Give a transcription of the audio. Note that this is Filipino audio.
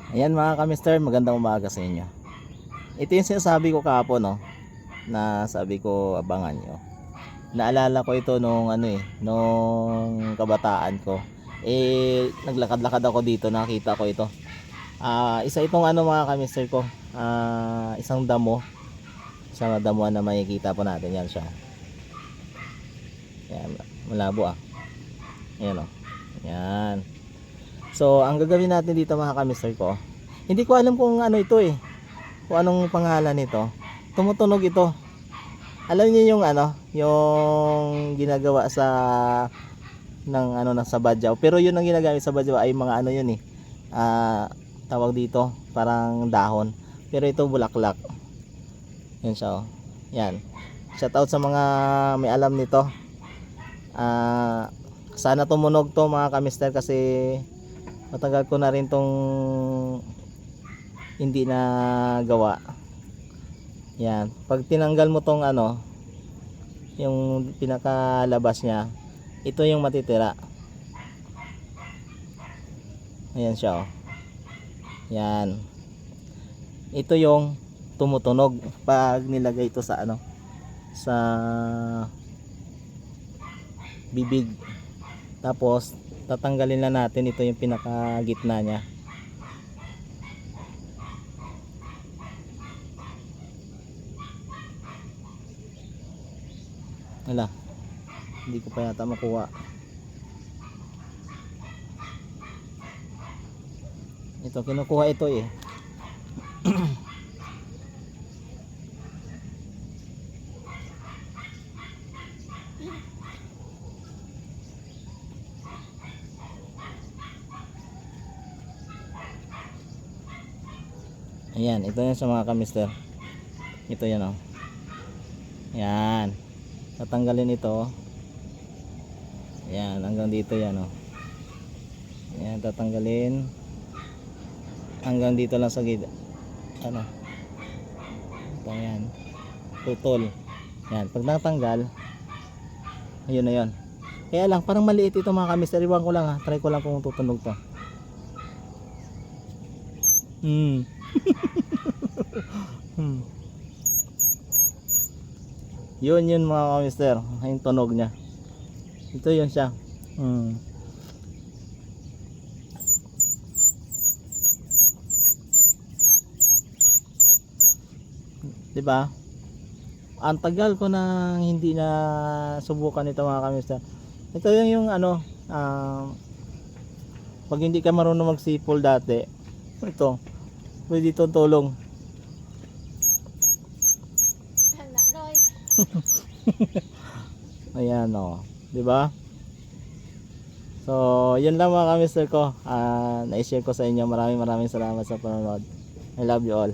Ayan mga kamister, magandang umaga sa inyo. Ito yung sinasabi ko kahapon, no, na sabi ko abangan nyo. Naalala ko ito nung nung kabataan ko. Naglakad-lakad ako dito, nakita ko ito. Isa itong mga kamister ko. Isang damo. Isang damuhan na makikita po natin, yan siya. Yan, malabo. Ayan, oh. Yan. So, ang gagawin natin dito mga kamister ko, hindi ko alam kung ano ito kung anong pangalan nito. Tumutunog ito. Alam niyo yung yung ginagawa sa ng sa badyaw. Pero yun ang ginagamit sa badyaw ay mga yun tawag dito, parang dahon. Pero ito bulaklak. Yan siya, oh. Yan. Shout out sa mga may alam nito. Sana tumunog to mga kamister, kasi matagal ko na rin tong hindi na gawa. Yan, pag tinanggal mo tong yung pinakalabas niya, ito yung matitira. Ayan siya, oh. Yan, ito yung tumutunog pag nilagay ito sa sa bibig. Tapos tatanggalin na natin ito yung pinakagitna niya. Wala, hindi ko pa yata makuha. Ito, kinukuha ito Ayan, ito yan sa mga kamister. Ito yan, oh. Yan, tatanggalin ito. Ayan, hanggang dito yan, oh. Ayan, tatanggalin hanggang dito lang sa gid ito yan, tutol. Yan, pag natanggal, ayun na yun. Kaya lang parang maliit ito mga kamister. Iwan ko lang, try ko lang kung tutunog to. Yun mga kamister, yung tunog niya. Ito yun siya. Diba? Ang tagal ko nang hindi na subukan ito mga kamister. Ito yung pag hindi ka marunong magsipol dati, ito pwede itong tulong. Ayan, oh, di ba? So, yun lang mga kamister ko. Na-share ko sa inyo. Maraming salamat sa panonood. I love you all.